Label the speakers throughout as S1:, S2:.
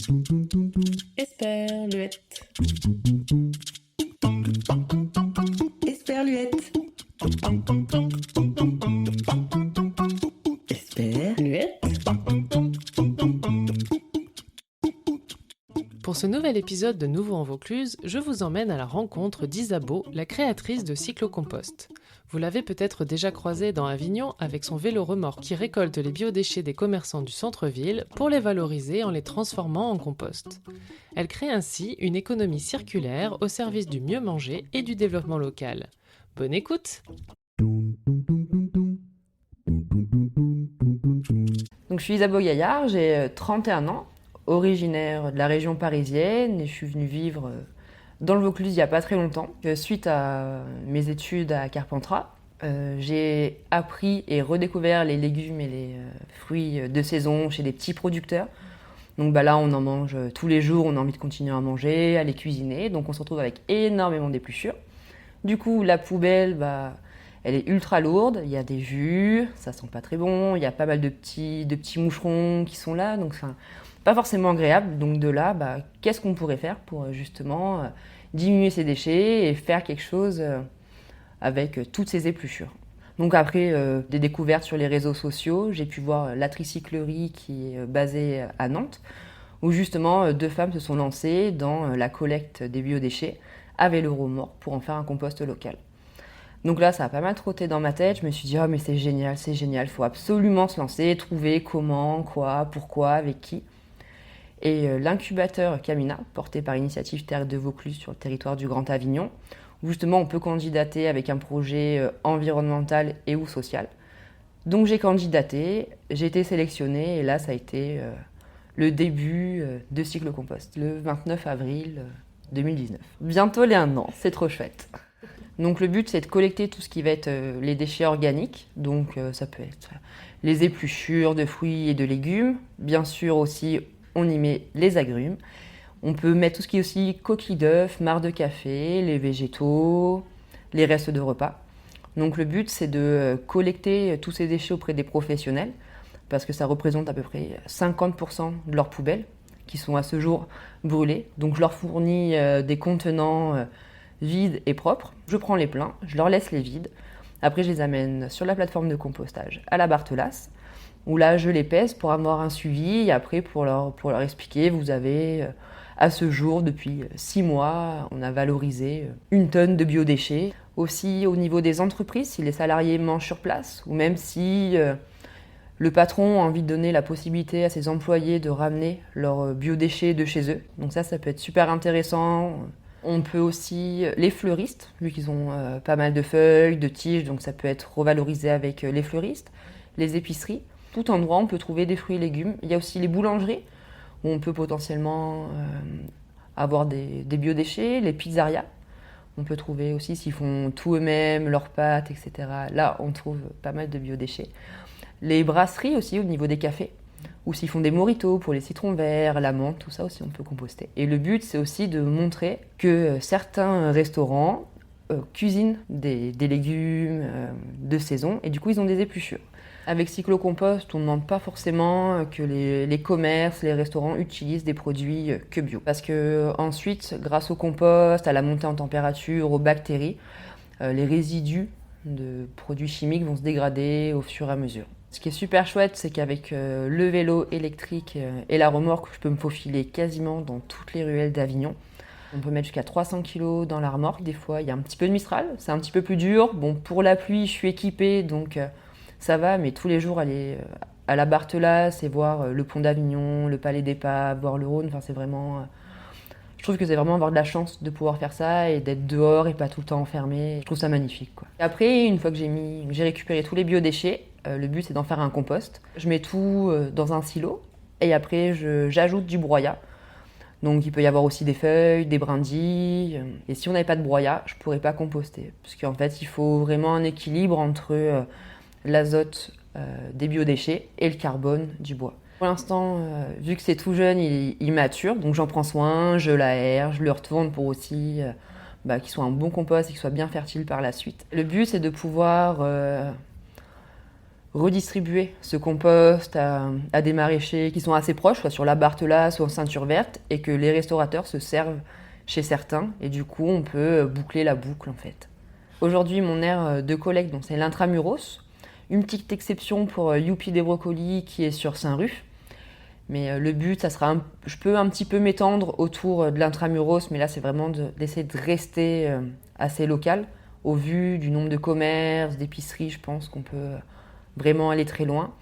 S1: Esperluette. Esperluette. Esperluette.
S2: Pour ce nouvel épisode de Nouveau en Vaucluse, je vous emmène à la rencontre d'Isabeau, la créatrice de Cyclocompost. Vous l'avez peut-être déjà croisée dans Avignon avec son vélo remorque qui récolte les biodéchets des commerçants du centre-ville pour les valoriser en les transformant en compost. Elle crée ainsi une économie circulaire au service du mieux manger et du développement local. Bonne écoute!
S3: Donc, je suis Isabeau Gaillard, j'ai 31 ans, originaire de la région parisienne et je suis venue vivre dans le Vaucluse il n'y a pas très longtemps. Suite à mes études à Carpentras, j'ai appris et redécouvert les légumes et les fruits de saison chez des petits producteurs. Donc là, on en mange tous les jours, on a envie de continuer à manger, à les cuisiner, donc on se retrouve avec énormément d'épluchures. Du coup, la poubelle, elle est ultra lourde, il y a des jus, ça sent pas très bon, il y a pas mal de petits moucherons qui sont là, donc c'est pas forcément agréable. Donc de là, qu'est-ce qu'on pourrait faire pour justement diminuer ces déchets et faire quelque chose avec toutes ces épluchures. Donc après des découvertes sur les réseaux sociaux, j'ai pu voir la tricyclerie qui est basée à Nantes, où justement 2 femmes se sont lancées dans la collecte des biodéchets à vélo remorque pour en faire un compost local. Donc là, ça a pas mal trotté dans ma tête. Je me suis dit, mais c'est génial, il faut absolument se lancer, trouver comment, quoi, pourquoi, avec qui. Et l'incubateur Camina, porté par Initiative Terre de Vaucluse sur le territoire du Grand Avignon, où justement on peut candidater avec un projet environnemental et ou social. Donc j'ai candidaté, j'ai été sélectionnée et là ça a été le début de Cyclocompost, le 29 avril 2019. Bientôt les 1 an, c'est trop chouette. Donc le but c'est de collecter tout ce qui va être les déchets organiques, donc ça peut être les épluchures de fruits et de légumes, bien sûr aussi on y met les agrumes, on peut mettre tout ce qui est aussi coquilles d'œufs, marc de café, les végétaux, les restes de repas. Donc le but c'est de collecter tous ces déchets auprès des professionnels, parce que ça représente à peu près 50% de leurs poubelles qui sont à ce jour brûlées. Donc je leur fournis des contenants vides et propres. Je prends les pleins, je leur laisse les vides. Après, je les amène sur la plateforme de compostage à la Barthelasse, où là, je les pèse pour avoir un suivi. Et après, pour leur expliquer, vous avez, à ce jour, depuis 6 mois, on a valorisé 1 tonne de biodéchets. Aussi, au niveau des entreprises, si les salariés mangent sur place, ou même si le patron a envie de donner la possibilité à ses employés de ramener leurs biodéchets de chez eux. Donc ça peut être super intéressant. On peut aussi, les fleuristes, vu qu'ils ont pas mal de feuilles, de tiges, donc ça peut être revalorisé avec les fleuristes, les épiceries. Tout endroit, on peut trouver des fruits et légumes. Il y a aussi les boulangeries, où on peut potentiellement avoir des biodéchets, les pizzerias. On peut trouver aussi, s'ils font tout eux-mêmes, leurs pâtes, etc. Là, on trouve pas mal de biodéchets. Les brasseries aussi, au niveau des cafés, ou s'ils font des mojitos pour les citrons verts, la menthe, tout ça aussi on peut composter. Et le but c'est aussi de montrer que certains restaurants cuisinent des légumes de saison et du coup ils ont des épluchures. Avec Cyclocompost, on ne demande pas forcément que les commerces, les restaurants utilisent des produits que bio. Parce que ensuite, grâce au compost, à la montée en température, aux bactéries, les résidus de produits chimiques vont se dégrader au fur et à mesure. Ce qui est super chouette, c'est qu'avec le vélo électrique et la remorque, je peux me faufiler quasiment dans toutes les ruelles d'Avignon. On peut mettre jusqu'à 300 kg dans la remorque. Des fois, il y a un petit peu de Mistral, c'est un petit peu plus dur. Bon, pour la pluie, je suis équipée, donc ça va. Mais tous les jours, aller à la Barthelasse et voir le pont d'Avignon, le Palais des Papes, voir le Rhône, c'est vraiment... Je trouve que c'est vraiment avoir de la chance de pouvoir faire ça et d'être dehors et pas tout le temps enfermé. Je trouve ça magnifique, quoi. Et après, une fois que j'ai récupéré tous les biodéchets, le but c'est d'en faire un compost. Je mets tout dans un silo et après j'ajoute du broyat. Donc il peut y avoir aussi des feuilles, des brindilles. Et si on n'avait pas de broyat, je ne pourrais pas composter. Parce qu'en fait, il faut vraiment un équilibre entre l'azote des biodéchets et le carbone du bois. Pour l'instant, vu que c'est tout jeune, il mature, donc j'en prends soin, je l'aère, je le retourne pour aussi qu'il soit un bon compost et qu'il soit bien fertile par la suite. Le but, c'est de pouvoir redistribuer ce compost à des maraîchers qui sont assez proches, soit sur la Barthelasse ou en Ceinture Verte, et que les restaurateurs se servent chez certains, et du coup on peut boucler la boucle en fait. Aujourd'hui mon aire de collecte, donc, c'est l'Intramuros, une petite exception pour Youpi des Brocolis qui est sur Saint-Ruf. Mais le but, ça sera, je peux un petit peu m'étendre autour de l'Intramuros, mais là c'est vraiment d'essayer de rester assez local. Au vu du nombre de commerces, d'épiceries, je pense qu'on peut vraiment aller très loin.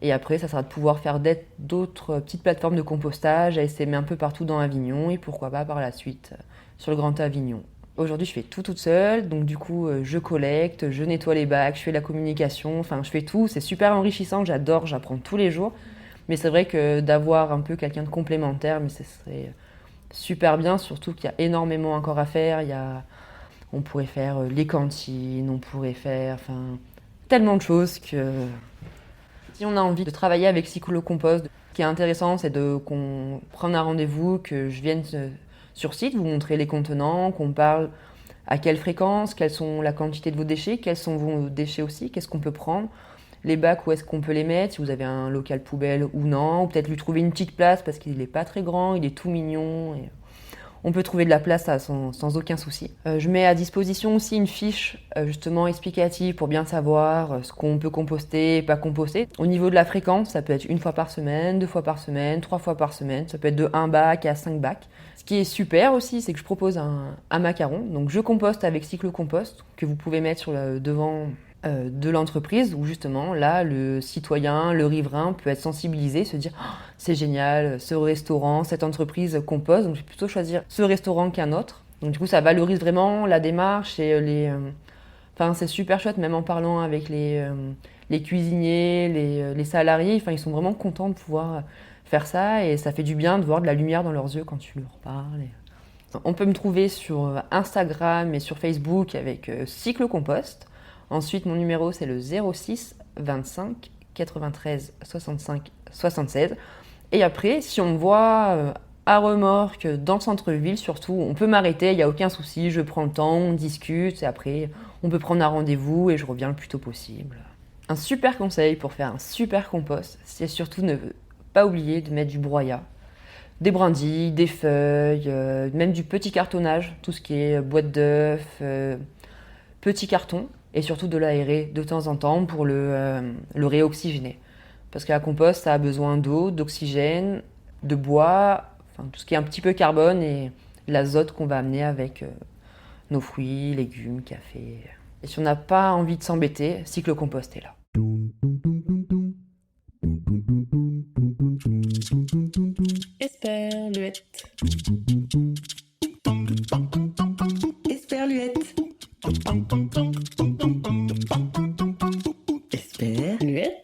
S3: Et après, ça sera de pouvoir faire d'autres petites plateformes de compostage, à essaimer un peu partout dans Avignon et pourquoi pas par la suite sur le Grand Avignon. Aujourd'hui, je fais tout toute seule, donc du coup, je collecte, je nettoie les bacs, je fais la communication, enfin, je fais tout. C'est super enrichissant, j'adore, j'apprends tous les jours. Mais c'est vrai que d'avoir un peu quelqu'un de complémentaire, mais ce serait super bien, surtout qu'il y a énormément encore à faire. On pourrait faire les cantines, on pourrait faire tellement de choses que si on a envie de travailler avec Cyclocompost, ce qui est intéressant, c'est qu'on prenne un rendez-vous, que je vienne sur site, vous montrer les contenants, qu'on parle à quelle fréquence, quelles sont la quantité de vos déchets, quels sont vos déchets aussi, qu'est-ce qu'on peut prendre, les bacs, où est-ce qu'on peut les mettre, si vous avez un local poubelle ou non, ou peut-être lui trouver une petite place parce qu'il n'est pas très grand, il est tout mignon. Et on peut trouver de la place sans aucun souci. Je mets à disposition aussi une fiche justement explicative pour bien savoir ce qu'on peut composter et pas composter. Au niveau de la fréquence, ça peut être 1 fois par semaine, 2 fois par semaine, 3 fois par semaine. Ça peut être de 1 bac à 5 bacs. Ce qui est super aussi, c'est que je propose un macaron. Donc je composte avec Cyclocompost que vous pouvez mettre sur le devant de l'entreprise où justement là le citoyen, le riverain peut être sensibilisé, se dire oh, c'est génial, ce restaurant, cette entreprise composte, donc je vais plutôt choisir ce restaurant qu'un autre. Donc du coup ça valorise vraiment la démarche et c'est super chouette, même en parlant avec les cuisiniers, les salariés, ils sont vraiment contents de pouvoir faire ça et ça fait du bien de voir de la lumière dans leurs yeux quand tu leur parles. On peut me trouver sur Instagram et sur Facebook avec Cyclocompost. Ensuite, mon numéro, c'est le 06 25 93 65 76. Et après, si on me voit à remorque, dans le centre-ville surtout, on peut m'arrêter, il n'y a aucun souci, je prends le temps, on discute, et après, on peut prendre un rendez-vous et je reviens le plus tôt possible. Un super conseil pour faire un super compost, c'est surtout ne pas oublier de mettre du broyat. Des brindilles, des feuilles, même du petit cartonnage, tout ce qui est boîte d'œufs, petit carton. Et surtout de l'aérer de temps en temps pour le réoxygéner. Parce que la compost, ça a besoin d'eau, d'oxygène, de bois, tout ce qui est un petit peu carbone et l'azote qu'on va amener avec nos fruits, légumes, café. Et si on n'a pas envie de s'embêter, Cyclocompost est là.
S1: Esperluette. Esperluette. Esperluette.